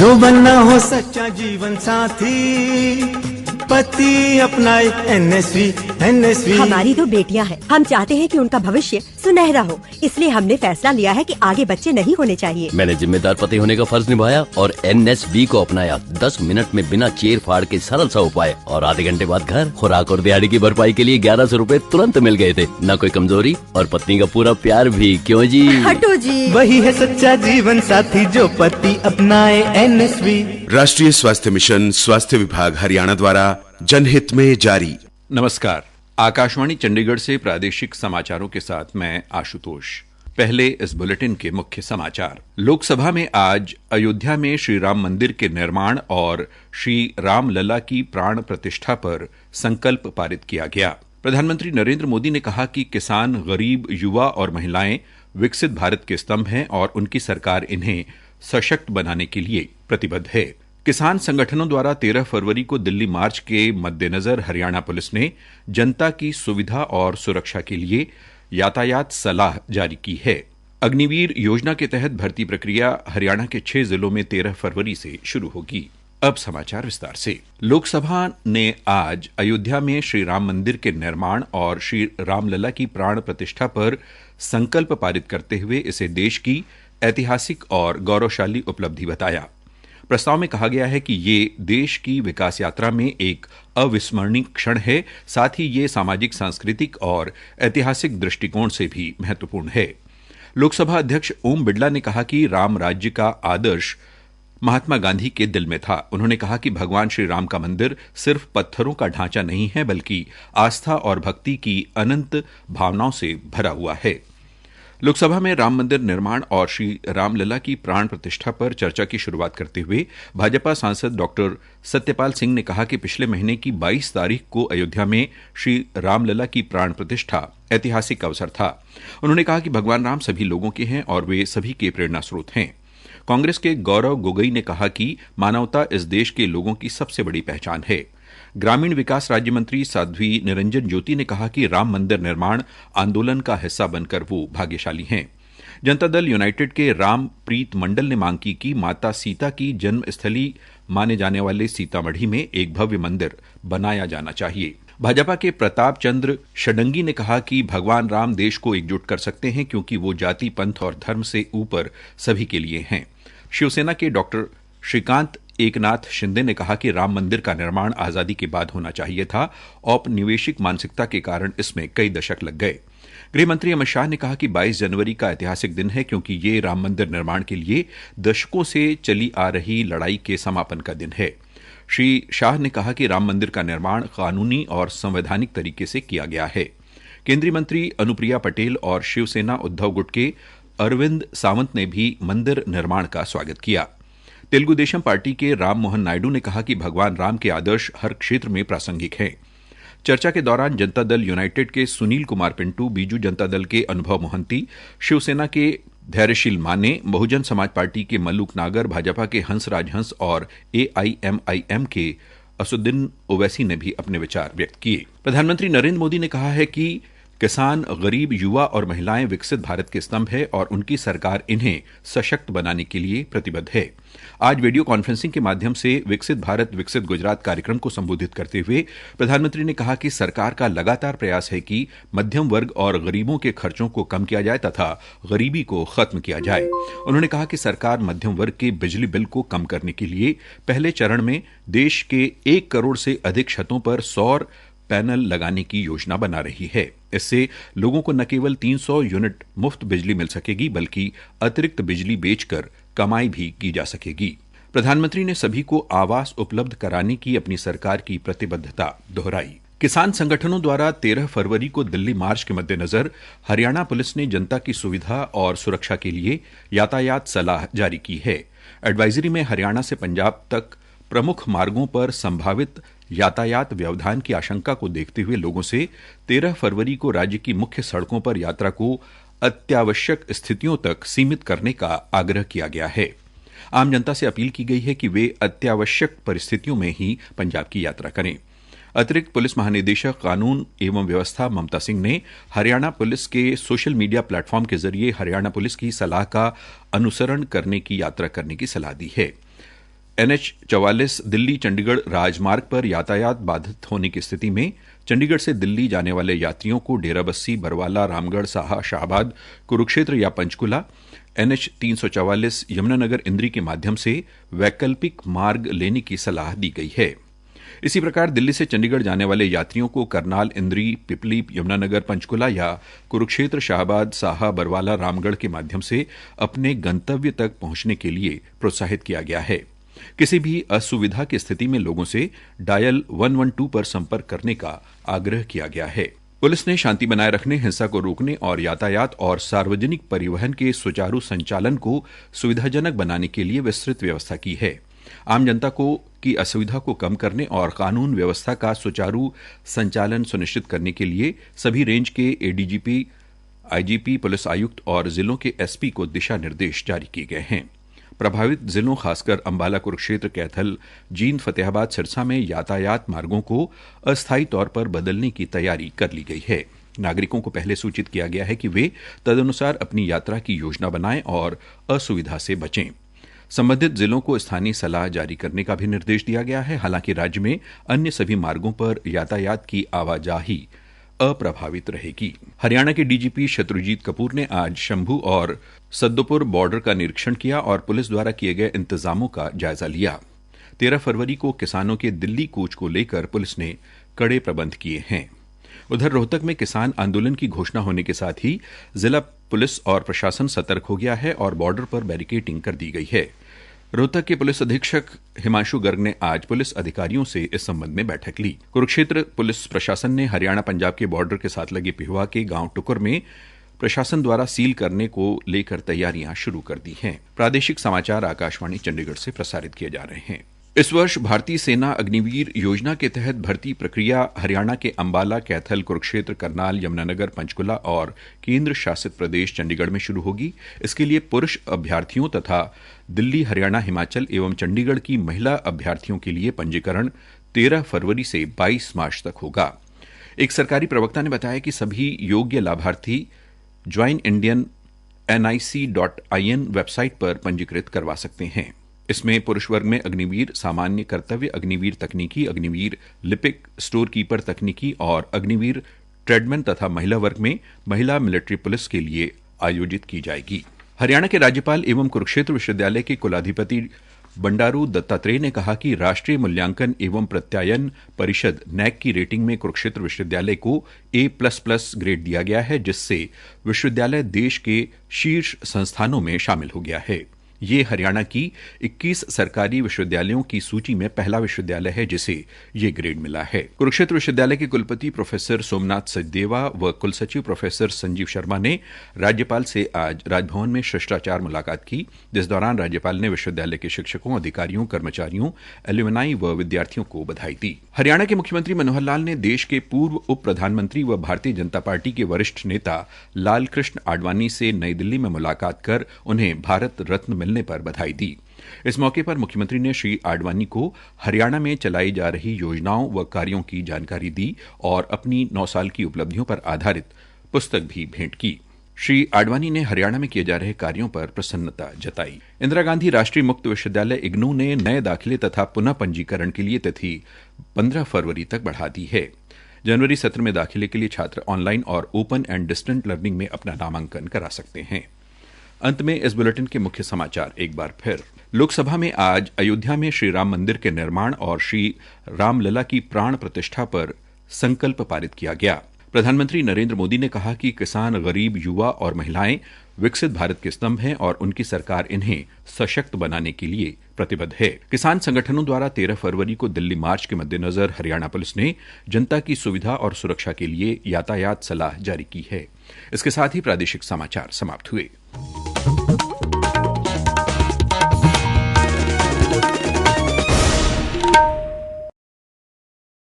जो बनना हो सच्चा जीवन साथी, पति अपनाए एनएसवी। हमारी 2 बेटियां हैं, हम चाहते हैं कि उनका भविष्य सुनहरा हो, इसलिए हमने फैसला लिया है कि आगे बच्चे नहीं होने चाहिए। मैंने जिम्मेदार पति होने का फर्ज निभाया और एनएसवी को अपनाया। 10 मिनट में बिना चीर फाड़ के सरल सा उपाय और आधे घंटे बाद घर। खुराक और दिहाड़ी की भरपाई के लिए 1100 रुपए तुरंत मिल गए थे। न कोई कमजोरी और पत्नी का पूरा प्यार भी। क्यों जी? हटो जी। वही है सच्चा जीवन साथी जो पति अपनाए एनएसवी। राष्ट्रीय स्वास्थ्य मिशन, स्वास्थ्य विभाग हरियाणा द्वारा जनहित में जारी। नमस्कार, आकाशवाणी चंडीगढ़ से प्रादेशिक समाचारों के साथ मैं आशुतोष। पहले इस बुलेटिन के मुख्य समाचार। लोकसभा में आज अयोध्या में श्री राम मंदिर के निर्माण और श्री राम लला की प्राण प्रतिष्ठा पर संकल्प पारित किया गया। प्रधानमंत्री नरेंद्र मोदी ने कहा कि किसान, गरीब, युवा और महिलाएं विकसित भारत के स्तंभ हैं और उनकी सरकार इन्हें सशक्त बनाने के लिए प्रतिबद्ध है। किसान संगठनों द्वारा 13 फरवरी को दिल्ली मार्च के मद्देनजर हरियाणा पुलिस ने जनता की सुविधा और सुरक्षा के लिए यातायात सलाह जारी की है। अग्निवीर योजना के तहत भर्ती प्रक्रिया हरियाणा के 6 जिलों में 13 फरवरी से शुरू होगी। अब समाचार विस्तार से। लोकसभा ने आज अयोध्या में श्री राम मंदिर के निर्माण और श्री रामलला की प्राण प्रतिष्ठा पर संकल्प पारित करते हुए इसे देश की ऐतिहासिक और गौरवशाली उपलब्धि बताया। प्रस्ताव में कहा गया है कि ये देश की विकास यात्रा में एक अविस्मरणीय क्षण है, साथ ही ये सामाजिक, सांस्कृतिक और ऐतिहासिक दृष्टिकोण से भी महत्वपूर्ण है। लोकसभा अध्यक्ष ओम बिड़ला ने कहा कि राम राज्य का आदर्श महात्मा गांधी के दिल में था। उन्होंने कहा कि भगवान श्री राम का मंदिर सिर्फ पत्थरों का ढांचा नहीं है, बल्कि आस्था और भक्ति की अनंत भावनाओं से भरा हुआ है। लोकसभा में राम मंदिर निर्माण और श्री रामलला की प्राण प्रतिष्ठा पर चर्चा की शुरुआत करते हुए भाजपा सांसद डॉक्टर सत्यपाल सिंह ने कहा कि पिछले महीने की 22 तारीख को अयोध्या में श्री रामलला की प्राण प्रतिष्ठा ऐतिहासिक अवसर था। उन्होंने कहा कि भगवान राम सभी लोगों के हैं और वे सभी के प्रेरणा स्रोत हैं। कांग्रेस के गौरव गोगोई ने कहा कि मानवता इस देश के लोगों की सबसे बड़ी पहचान है। ग्रामीण विकास राज्य मंत्री साध्वी निरंजन ज्योति ने कहा कि राम मंदिर निर्माण आंदोलन का हिस्सा बनकर वो भाग्यशाली हैं। जनता दल यूनाइटेड के राम प्रीत मंडल ने मांग की कि माता सीता की जन्मस्थली माने जाने वाले सीतामढ़ी में एक भव्य मंदिर बनाया जाना चाहिए। भाजपा के प्रताप चंद्र षडंगी ने कहा कि भगवान राम देश को एकजुट कर सकते हैं क्योंकि वो जाति, पंथ और धर्म से ऊपर सभी के लिए हैं। शिवसेना के डॉक्टर श्रीकांत एकनाथ शिंदे ने कहा कि राम मंदिर का निर्माण आजादी के बाद होना चाहिए था। औपनिवेशिक मानसिकता के कारण इसमें कई दशक लग गए। गृह मंत्री अमित शाह ने कहा कि 22 जनवरी का ऐतिहासिक दिन है क्योंकि ये राम मंदिर निर्माण के लिए दशकों से चली आ रही लड़ाई के समापन का दिन है। श्री शाह ने कहा कि राम मंदिर का निर्माण कानूनी और संवैधानिक तरीके से किया गया है। केंद्रीय मंत्री अनुप्रिया पटेल और शिवसेना उद्धव गुट के अरविंद सावंत ने भी मंदिर निर्माण का स्वागत किया। तेलुगु देशम पार्टी के राम मोहन नायडू ने कहा कि भगवान राम के आदर्श हर क्षेत्र में प्रासंगिक हैं। चर्चा के दौरान जनता दल यूनाइटेड के सुनील कुमार पिंटू, बीजू जनता दल के अनुभव मोहंती, शिवसेना के धैर्यशील माने, बहुजन समाज पार्टी के मल्लुक नागर, भाजपा के हंसराज हंस और AIMIM के असुद्दीन ओवैसी ने भी अपने विचार व्यक्त किए। प्रधानमंत्री नरेंद्र मोदी ने कहा है कि किसान, गरीब, युवा और महिलाएं विकसित भारत के स्तंभ है और उनकी सरकार इन्हें सशक्त बनाने के लिए प्रतिबद्ध है। आज वीडियो कॉन्फ्रेंसिंग के माध्यम से विकसित भारत विकसित गुजरात कार्यक्रम को संबोधित करते हुए प्रधानमंत्री ने कहा कि सरकार का लगातार प्रयास है कि मध्यम वर्ग और गरीबों के खर्चों को कम किया जाए तथा गरीबी को खत्म किया जाए। उन्होंने कहा कि सरकार मध्यम वर्ग के बिजली बिल को कम करने के लिए पहले चरण में देश के 1 करोड़ से अधिक छतों पर सौर पैनल लगाने की योजना बना रही है। इससे लोगों को न केवल 300 यूनिट मुफ्त बिजली मिल सकेगी बल्कि अतिरिक्त बिजली बेचकर कमाई भी की जा सकेगी। प्रधानमंत्री ने सभी को आवास उपलब्ध कराने की अपनी सरकार की प्रतिबद्धता दोहराई। किसान संगठनों द्वारा 13 फरवरी को दिल्ली मार्च के मद्देनजर हरियाणा पुलिस ने जनता की सुविधा और सुरक्षा के लिए यातायात सलाह जारी की है। एडवाइजरी में हरियाणा से पंजाब तक प्रमुख मार्गों पर संभावित यातायात व्यवधान की आशंका को देखते हुए लोगों से 13 फरवरी को राज्य की मुख्य सड़कों पर यात्रा को अत्यावश्यक स्थितियों तक सीमित करने का आग्रह किया गया है। आम जनता से अपील की गई है कि वे अत्यावश्यक परिस्थितियों में ही पंजाब की यात्रा करें। अतिरिक्त पुलिस महानिदेशक कानून एवं व्यवस्था ममता सिंह ने हरियाणा पुलिस के सोशल मीडिया प्लेटफॉर्म के जरिए हरियाणा पुलिस की सलाह का अनुसरण करने की यात्रा करने की सलाह दी है। NH-44 दिल्ली चंडीगढ़ राजमार्ग पर यातायात बाधित होने की स्थिति में चंडीगढ़ से दिल्ली जाने वाले यात्रियों को डेराबस्सी, बरवाला, रामगढ़, साहा, शाहबाद, कुरुक्षेत्र या पंचकुला, NH-344 यमुनानगर, इंद्री के माध्यम से वैकल्पिक मार्ग लेने की सलाह दी गई है। इसी प्रकार दिल्ली से चंडीगढ़ जाने वाले यात्रियों को करनाल, इंद्री, पिपली, यमुनानगर, पंचकुला या कुरुक्षेत्र, शाहबाद, साहा, बरवाला, रामगढ़ के माध्यम से अपने गंतव्य तक पहुंचने के लिए प्रोत्साहित किया गया है। किसी भी असुविधा की स्थिति में लोगों से डायल 112 पर संपर्क करने का आग्रह किया गया है। पुलिस ने शांति बनाए रखने, हिंसा को रोकने और यातायात और सार्वजनिक परिवहन के सुचारू संचालन को सुविधाजनक बनाने के लिए विस्तृत व्यवस्था की है। आम जनता की असुविधा को कम करने और कानून व्यवस्था का सुचारू संचालन सुनिश्चित करने के लिए सभी रेंज के ADGP, IGP, पुलिस आयुक्त और जिलों के SP को दिशा निर्देश जारी किए गए हैं। प्रभावित जिलों खासकर अंबाला, कुरुक्षेत्र, कैथल, जींद, फतेहाबाद, सिरसा में यातायात मार्गों को अस्थायी तौर पर बदलने की तैयारी कर ली गई है। नागरिकों को पहले सूचित किया गया है कि वे तदनुसार अपनी यात्रा की योजना बनाएं और असुविधा से बचें। संबंधित जिलों को स्थानीय सलाह जारी करने का भी निर्देश दिया गया है। हालांकि राज्य में अन्य सभी मार्गों पर यातायात की आवाजाही अप्रभावित रहेगी। हरियाणा के DGP शत्रुजीत कपूर ने आज शंभू और सद्दोपुर बॉर्डर का निरीक्षण किया और पुलिस द्वारा किए गए इंतजामों का जायजा लिया। 13 फरवरी को किसानों के दिल्ली कूच को लेकर पुलिस ने कड़े प्रबंध किए हैं। उधर रोहतक में किसान आंदोलन की घोषणा होने के साथ ही जिला पुलिस और प्रशासन सतर्क हो गया है और बॉर्डर पर बैरिकेडिंग कर दी गई है। रोहतक के पुलिस अधीक्षक हिमांशु गर्ग ने आज पुलिस अधिकारियों से इस संबंध में बैठक ली। कुरुक्षेत्र पुलिस प्रशासन ने हरियाणा पंजाब के बॉर्डर के साथ लगे पिहुआ के गांव टुकुर में प्रशासन द्वारा सील करने को लेकर तैयारियां शुरू कर दी हैं। प्रादेशिक समाचार आकाशवाणी चंडीगढ़ से प्रसारित किए जा रहे हैं। इस वर्ष भारतीय सेना अग्निवीर योजना के तहत भर्ती प्रक्रिया हरियाणा के अंबाला, कैथल, कुरुक्षेत्र, करनाल, यमुनानगर, पंचकुला और केंद्र शासित प्रदेश चंडीगढ़ में शुरू होगी। इसके लिए पुरुष अभ्यर्थियों तथा दिल्ली, हरियाणा, हिमाचल एवं चंडीगढ़ की महिला अभ्यर्थियों के लिए पंजीकरण 13 फरवरी से 22 मार्च तक होगा। एक सरकारी प्रवक्ता ने बताया कि सभी योग्य लाभार्थी ज्वाइन इंडियन nic.in वेबसाइट पर पंजीकृत करवा सकते हैं। इसमें पुरुष वर्ग में अग्निवीर, सामान्य कर्तव्य अग्निवीर तकनीकी, अग्निवीर लिपिक, स्टोर कीपर तकनीकी और अग्निवीर ट्रेडमैन तथा महिला वर्ग में महिला मिलिट्री पुलिस के लिए आयोजित की जाएगी। हरियाणा के राज्यपाल एवं कुरुक्षेत्र विश्वविद्यालय के कुलाधिपति बंडारू दत्तात्रेय ने कहा कि राष्ट्रीय मूल्यांकन एवं प्रत्यायन परिषद NAC की रेटिंग में कुरुक्षेत्र विश्वविद्यालय को A++ ग्रेड दिया गया है, जिससे विश्वविद्यालय देश के शीर्ष संस्थानों में शामिल हो गया है। ये हरियाणा की 21 सरकारी विश्वविद्यालयों की सूची में पहला विश्वविद्यालय है जिसे ये ग्रेड मिला है। कुरुक्षेत्र विश्वविद्यालय के कुलपति प्रोफेसर सोमनाथ सचदेवा व कुलसचिव प्रोफेसर संजीव शर्मा ने राज्यपाल से आज राजभवन में शिष्टाचार मुलाकात की, जिस दौरान राज्यपाल ने विश्वविद्यालय के शिक्षकों, अधिकारियों, कर्मचारियों, एल्यूमनाई व विद्यार्थियों को बधाई दी। हरियाणा के मुख्यमंत्री मनोहर लाल ने देश के पूर्व उप प्रधानमंत्री व भारतीय जनता पार्टी के वरिष्ठ नेता लाल कृष्ण आडवाणी से नई दिल्ली में मुलाकात कर उन्हें भारत रत्न मिलने पर बधाई दी। इस मौके पर मुख्यमंत्री ने श्री आडवाणी को हरियाणा में चलाई जा रही योजनाओं व कार्यों की जानकारी दी और अपनी 9 साल की उपलब्धियों पर आधारित पुस्तक भी भेंट की। श्री आडवाणी ने हरियाणा में किए जा रहे कार्यों पर प्रसन्नता जताई। इंदिरा गांधी राष्ट्रीय मुक्त विश्वविद्यालय इग्नू ने नए दाखिले तथा पुनः पंजीकरण के लिए तिथि 15 फरवरी तक बढ़ा दी है। जनवरी सत्र में दाखिले के लिए छात्र ऑनलाइन और ओपन एंड डिस्टेंट लर्निंग में अपना नामांकन करा सकते हैं। अंत में इस बुलेटिन के मुख्य समाचार एक बार फिर। लोकसभा में आज अयोध्या में श्री राम मंदिर के निर्माण और श्री रामलला की प्राण प्रतिष्ठा पर संकल्प पारित किया गया। प्रधानमंत्री नरेंद्र मोदी ने कहा कि किसान, गरीब, युवा और महिलाएं विकसित भारत के स्तंभ हैं और उनकी सरकार इन्हें सशक्त बनाने के लिए प्रतिबद्ध है। किसान संगठनों द्वारा 13 फरवरी को दिल्ली मार्च के मद्देनजर हरियाणा पुलिस ने जनता की सुविधा और सुरक्षा के लिए यातायात सलाह जारी की है। इसके साथ ही प्रादेशिक समाचार समाप्त हुए।